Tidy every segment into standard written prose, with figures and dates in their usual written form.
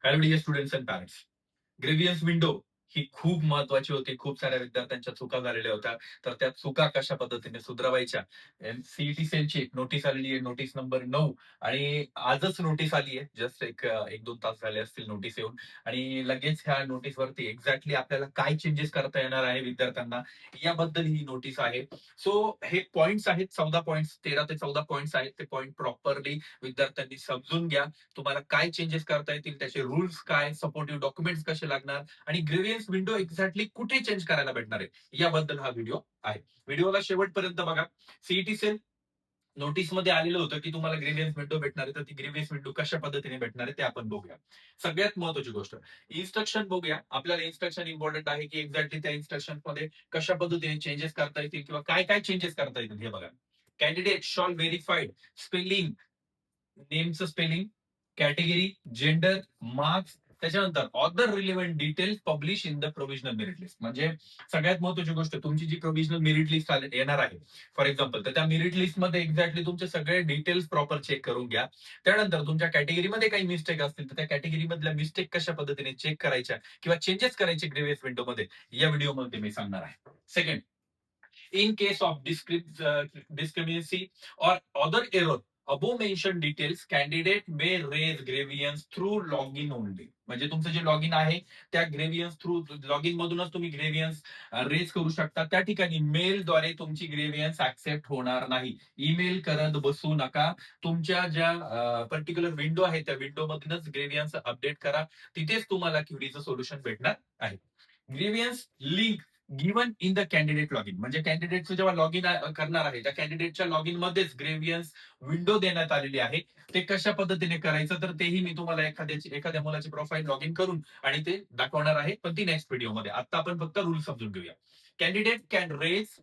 Hello dear students and parents. Grievance window ही खूप महत्वाची होती. खूप साऱ्या विद्यार्थ्यांच्या चुका झालेल्या होत्या. तर त्या चुका कशा पद्धतीने सुधारायच्या, सीईटी सेलची एक नोटीस आलेली आहे, नोटीस नंबर 9. आणि आजच नोटीस आली आहे. जस्ट एक 2 तास झाले असतील नोटीस येऊन. आणि लगेच ह्या नोटीसवरती एक्झॅक्टली आपल्याला काय चेंजेस करता येणार आहे विद्यार्थ्यांना, याबद्दल ही नोटीस आहे. सो हे पॉइंट्स आहेत, 14 पॉइंट्स, 13 ते 14 पॉइंट्स आहेत. ते पॉइंट प्रॉपरली विद्यार्थ्यांनी समजून घ्या. तुम्हाला काय चेंजेस करता येतील, त्याचे रूल्स काय, सपोर्टिव्ह डॉक्युमेंट्स कसे लागणार आणि ग्रेव्हियन्स विंडो एक्झॅक्टली कुठे चेंज करायला भेटणार आहे, याबद्दल हा व्हिडिओ आहे. व्हिडिओला शेवटपर्यंत बघा. सीईटी सेल नोटीसमध्ये आलेलं होतं की तुम्हाला ग्रेव्हियन्स विंडो भेटणार आहे, तर ती ग्रेव्हियन्स विंडो कशा पद्धतीने भेटणार आहे ते आपण बघूया. सगळ्यात महत्वाची गोष्ट, इन्स्ट्रक्शन बघूया. आपल्याला इन्स्ट्रक्शन इम्पॉर्टंट आहे की एक्झॅक्टली त्या इन्स्ट्रक्शन मध्ये कशा पद्धतीने चेंजेस करता येतील किंवा काय काय चेंजेस करता येतील हे बघा. कॅन्डिडेट शॉल व्हेरीफाईड स्पेलिंग, नेमचं स्पेलिंग, कॅटेगरी, जेंडर, मार्क्स, त्याच्यानंतर other relevant details publish in the provisional merit list. म्हणजे सगळ्यात महत्वाची गोष्ट, तुमची जी प्रोव्हिजनल मेरिट लिस्ट येणार आहे फॉर एक्झाम्पल, तर त्या मेरिट लिस्ट मध्ये एक्झॅक्टली तुमचे सगळे डिटेल्स प्रॉपर चेक करून घ्या. त्यानंतर तुमच्या कॅटेगरीमध्ये काही मिस्टेक असतील तर त्या कॅटेगरी मधल्या मिस्टेक कशा पद्धतीने चेक करायच्या किंवा चेंजेस करायचे ग्रेव्हियस विंडो मध्ये, या व्हिडिओमध्ये मी सांगणार आहे. Second, in case of discrepancy or other error above mentioned details, candidate may raise grievance through login only. म्हणजे तुमचं जे लॉगिन आहे त्या ग्रेव्हियन्स थ्रू लॉगिन मधूनच तुम्ही ग्रेव्हियन्स रेज करू शकता. त्या ठिकाणी मेलद्वारे तुमची ग्रेव्हियन्स ऍक्सेप्ट होणार नाही. ईमेल करत बसू नका. तुमच्या ज्या पर्टिक्युलर विंडो आहे त्या विंडो मधूनच ग्रेव्हियन्स अपडेट करा. तिथेच तुम्हाला क्युरीचं सोल्युशन भेटणार आहे. Grievance link given in the candidate login, म्हणजे कॅन्डिडेटचं जेव्हा लॉगिन करणार आहे त्या कॅन्डिडेटच्या लॉगिन मध्येच ग्रेव्हियन्स विंडो देण्यात आलेली आहे. ते कशा पद्धतीने करायचं तर तेही मी तुम्हाला एखाद्या मुलाची प्रोफाईल लॉगिन करून आणि ते दाखवणार आहे, पण ती नेक्स्ट व्हिडिओमध्ये. आता आपण फक्त रूल समजून घेऊया. Candidate can raise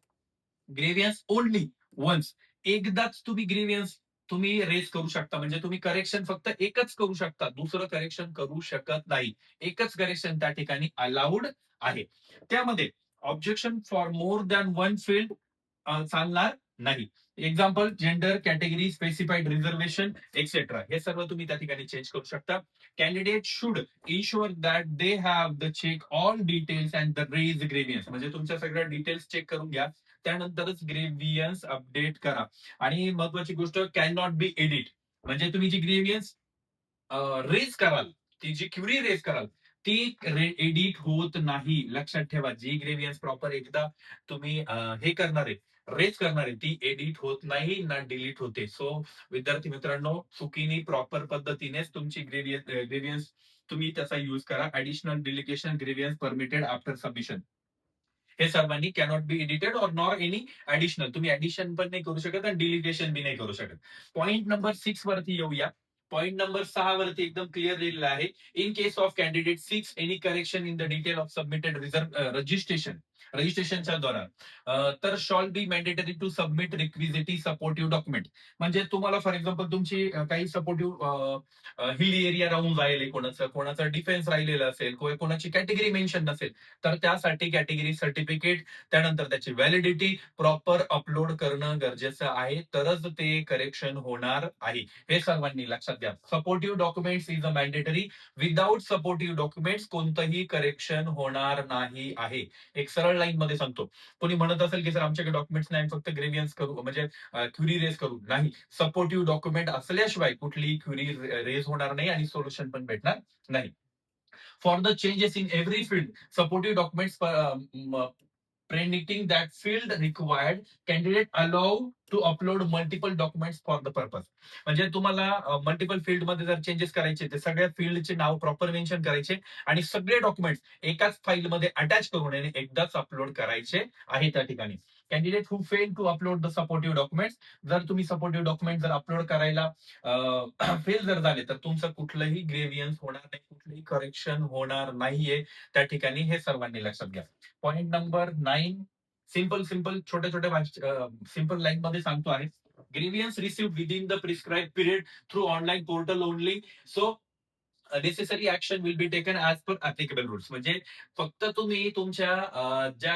grievance only once. एकदाच तुम्ही ग्रेव्हियन्स तुम्ही रेज करू शकता. म्हणजे तुम्ही करेक्शन फक्त एकच करू शकता, दुसरं करेक्शन करू शकत नाही. एकच करेक्शन त्या ठिकाणी अलाउड आहे. त्यामध्ये objection for more than one field चालणार नाही. Example, gender, category, specified reservation etcetera, हे सर्व तुम्ही त्या ठिकाणी चेंज करू शकता. Candidate should ensure that they have the check all details and the raise grievance. म्हणजे तुमच्या सगळ्या डिटेल्स चेक करून घ्या, त्यानंतरच ग्रेव्हियन्स अपडेट करा. आणि महत्वाची गोष्ट, कॅन नॉट बी एडिट. म्हणजे तुम्ही जी ग्रेव्हियन्स रेज कराल, ती जी क्युरी रेज कराल ती एडिट होत नाही. लक्षात ठेवा, जी ग्रेव्हियन्स प्रॉपर एकदा तुम्ही हे करणार आहे, रेज करणार आहे, ती एडिट होत नाही ना डिलीट होते. सो विद्यार्थी मित्रांनो, चुकीने प्रॉपर पद्धतीनेच तुमची ग्रेव्हियन्स तुम्ही त्याचा युज करा. ऍडिशनल डिलिगेशन ग्रेव्हियन्स परमिटेड आफ्टर सबमिशन, हे सर्वांनी कॅनॉट बी एडिटेड और नॉर एनी ऍडिशनल. तुम्ही ऍडिशन पण नाही करू शकत आणि डिलिगेशन बी नाही करू शकत. पॉईंट नंबर 6 वरती येऊया. पॉईंट नंबर 6 वरती एकदम क्लिअर लिहिलेलं आहे. In case of candidate 6 any correction in the detail of submitted रजिस्ट्रेशनच्या दौरान, तर shall be mandatory to submit requisite supportive document. म्हणजे तुम्हाला फॉर एक्झाम्पल तुमची काही सपोर्टिव्ह हिल एरिया राहून जाईल, कोणाचं डिफेन्स राहिलेलं असेल, कोणाची कॅटेगरी मेन्शन नसेल, तर त्यासाठी कॅटेगरी सर्टिफिकेट, त्यानंतर त्याची व्हॅलिडिटी प्रॉपर अपलोड करणं गरजेचं आहे, तरच ते करेक्शन होणार आहे. हे सर्वांनी लक्षात घ्या. Supportive documents is a mandatory. Without supportive documents कोणतंही करेक्शन होणार नाही आहे. एक सरळ लाईन मध्ये सांगतो. कोणी म्हणत असेल की सर आमच्याकडे डॉक्युमेंट्स नाही, फक्त ग्रेव्हियन्स करू, म्हणजे क्युरी रेज करू, नाही. सपोर्टिव्ह डॉक्युमेंट असल्याशिवाय कुठलीही क्युरी रेज होणार नाही आणि सोल्युशन पण भेटणार नाही. For the changes in every field, supportive documents predicting that field required, candidate allow to upload multiple documents for the purpose. म्हणजे तुम्हाला मल्टिपल फील्ड मध्ये जर चेंजेस करायचे, ते सगळ्या फील्डचे नाव प्रॉपर मेन्शन करायचे आणि सगळे डॉक्युमेंट्स एकाच फाईल मध्ये अटॅच करून एकदाच अपलोड करायचे आहे त्या ठिकाणी. Candidate who fail to upload the supportive documents, जर तुम्ही सपोर्टिव्ह डॉक्युमेंट जर अपलोड करायला फेल जर झाले, तर तुमचं कुठलंही ग्रेव्हियन्स होणार नाही, कुठलंही करेक्शन होणार नाहीये त्या ठिकाणी. हे सर्वांनी लक्षात घ्या. पॉइंट नंबर 9, सिंपल सिंपल छोट्या छोट्या सिंपल लाईन मध्ये सांगतो आहे. Grievance receive within the prescribe period through online portal only. So necessary action will be taken as per applicable rules. म्हणजे फक्त तुम्ही तुमच्या ज्या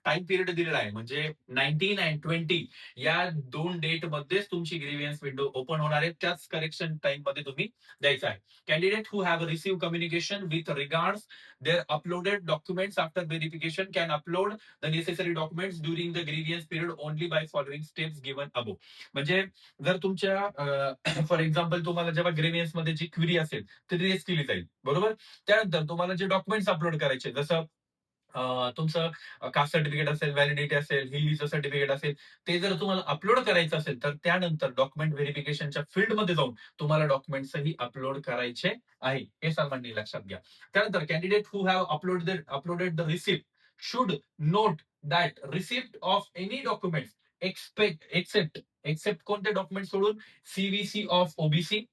टाइम पिरियड दिलेला आहे, म्हणजे 19 अँड 20 या 2 डेट मध्येच तुमची ग्रीव्हियन्स विंडो ओपन होणार आहे. त्याच करेक्शन टाइम मध्ये तुम्ही द्यायचं आहे. Candidate who have receive communication with regards their uploaded documents after verification can upload the necessary documents during the grievance period only by following steps given above. म्हणजे जर तुमच्या फॉर एक्झाम्पल तुम्हाला जेव्हा ग्रीव्हियन्स मध्ये जी क्वेरी असेल ती रेज केली जाईल, बरोबर. त्यानंतर तुम्हाला जे डॉक्युमेंट्स अपलोड करायचे, जसं तुमचं कास्ट सर्टिफिकेट असेल, व्हॅलिडिटी असेल, हिलीचं सर्टिफिकेट असेल, ते जर तुम्हाला अपलोड करायचं असेल तर त्यानंतर डॉक्युमेंट व्हेरिफिकेशनच्या फील्डमध्ये जाऊन तुम्हाला डॉक्युमेंट्सही अपलोड करायचे आहे, हे सर्वांनी लक्षात घ्या. त्यानंतर candidate who have uploaded the receipt should note that receipt of any documents except कोणते डॉक्युमेंट सोडून, सीव्हीसी ऑफ ओबीसी,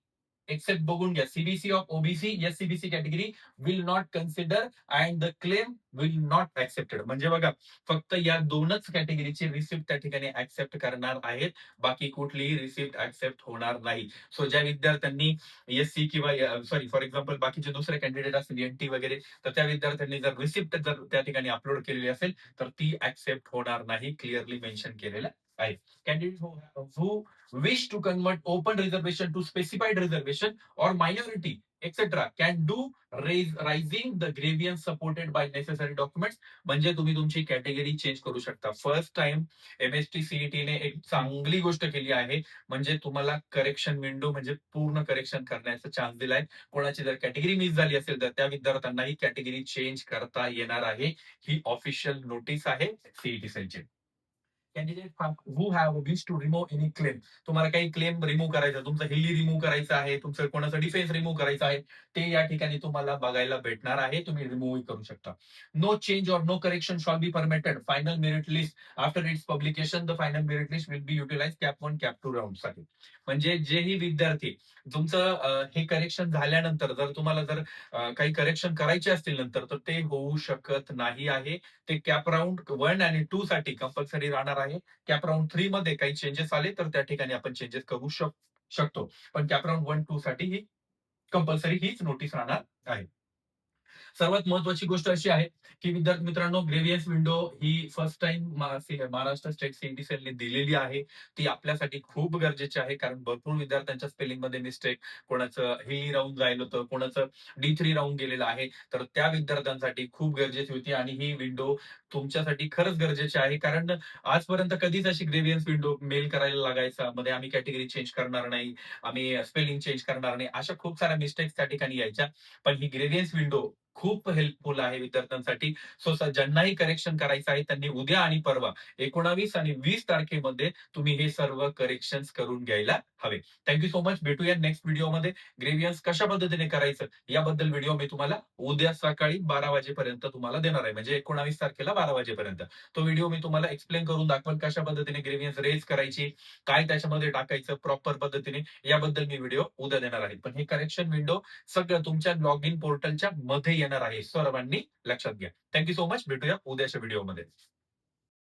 एक्सेप्ट बघून घ्या, सीबीसी ऑफ ओबीसी या CBC category will not consider and the claim will not accepted. म्हणजे बघा, फक्त या दोनच कॅटेगरीची रिसिप्ट त्या ठिकाणी ऍक्सेप्ट करणार आहेत, बाकी कुठलीही रिसिप्ट ऍक्सेप्ट होणार नाही. सो ज्या विद्यार्थ्यांनी एससी किंवा सॉरी फॉर एक्झाम्पल बाकीचे दुसरे कॅन्डिडेट असतील एनटी वगैरे, तर त्या विद्यार्थ्यांनी जर रिसिप्ट जर त्या ठिकाणी अपलोड केलेली असेल तर ती ऍक्सेप्ट होणार नाही, क्लिअरली मेन्शन केलेलं आहे. Candidate who wish to convert open reservation to specified reservation or minority etc can do rising the grievance supported by necessary documents. म्हणजे तुम्ही तुमची कॅटेगरी चेंज करू शकता. फर्स्ट टाइम एमएसटी सीईटी ने एक चांगली गोष्ट केली आहे, म्हणजे तुम्हाला करेक्शन विंडो म्हणजे पूर्ण करेक्शन करण्याचा चान्स दिलाय. कोणाची जर कॅटेगरी मिस झाली असेल तर त्या विद्यार्थ्यांनाही कॅटेगरी चेंज करता येणार आहे. ही ऑफिशियल नोटीस आहे सीईटी सेलची. Candidate who have wish to remove any claim, तुम्हाला काही क्लेम रिमूव्ह करायचा, तुमचं हिली रिमूव्ह करायचं आहे, तुमचं कोणाचं डिफेन्स रिमूव्ह करायचं आहे, ते या ठिकाणी तुम्हाला बघायला भेटणार आहे. तुम्ही रिमूव्ह करू शकता. No change or no correction shall be permitted. Final merit list after its publication the final merit list will be utilise CAP 1 CAP 2 round साठी. म्हणजे जेही विद्यार्थी तुमचं हे करेक्शन झाल्यानंतर जर तुम्हाला जर काही करेक्शन करायचे असतील नंतर, तर ते होऊ शकत नाही आहे. ते कॅप राऊंड 1 आणि 2 साठी कंपल्सरी राहणार आहे. कॅप राऊंड 3 मध्ये काही चेंजेस आले तर त्या ठिकाणी आपण चेंजेस करू शकतो. पण कॅप राऊंड 1, 2 साठी ही कंपल्सरी हीच नोटीस राहणार आहे. सर्वात महत्वाची गोष्ट अशी आहे की विद्यार्थी मित्रांनो, ग्रेव्हियन्स विंडो ही first time Maharashtra state CET सेलने दिलेली आहे. ती आपल्यासाठी खूप गरजेची आहे, कारण भरपूर विद्यार्थ्यांच्या स्पेलिंग मध्ये मिस्टेक, कोणाचं हिली राऊंड जायला होतं, कोणाचं D3 राऊंड गेलेलं आहे, तर त्या विद्यार्थ्यांसाठी खूप गरजेची होती आणि ही विंडो तुमच्यासाठी खरंच गरजेची आहे. कारण आजपर्यंत कधीच अशी ग्रेव्हियन्स विंडो मेल करायला लागायचा, मध्ये आम्ही कॅटेगरी चेंज करणार नाही, आम्ही स्पेलिंग चेंज करणार नाही, अशा खूप साऱ्या मिस्टेक्स त्या ठिकाणी यायच्या. पण ही ग्रेव्हियन्स विंडो खूप हेल्पफुल आहे विद्यार्थ्यांसाठी. सो ज्यांनाही करेक्शन करायचं आहे त्यांनी उद्या आणि परवा 19 आणि 20 तारखेमध्ये तुम्ही हे सर्व करेक्शन करून घ्यायला हवे. Thank you so much. भेटूया नेक्स्ट व्हिडिओमध्ये. ग्रेव्हियन्स कशा पद्धतीने करायचं याबद्दल व्हिडिओ मी तुम्हाला उद्या सकाळी 12 वाजेपर्यंत तुम्हाला देणार आहे, म्हणजे 19 तारखेला 12 वाजेपर्यंत. तो व्हिडिओ मी तुम्हाला एक्सप्लेन करून दाखवेल, कशा पद्धतीने ग्रेव्हियन्स रेज करायची, काय त्याच्यामध्ये टाकायचं प्रॉपर पद्धतीने, याबद्दल मी व्हिडिओ उद्या देणार आहे. पण हे करेक्शन विंडो सगळं तुमच्या लॉग इन पोर्टलच्या मध्ये येणार आहे, सर्वांनी लक्षात घ्या. Thank you so much. भेटूया उद्याच्या व्हिडिओमध्ये.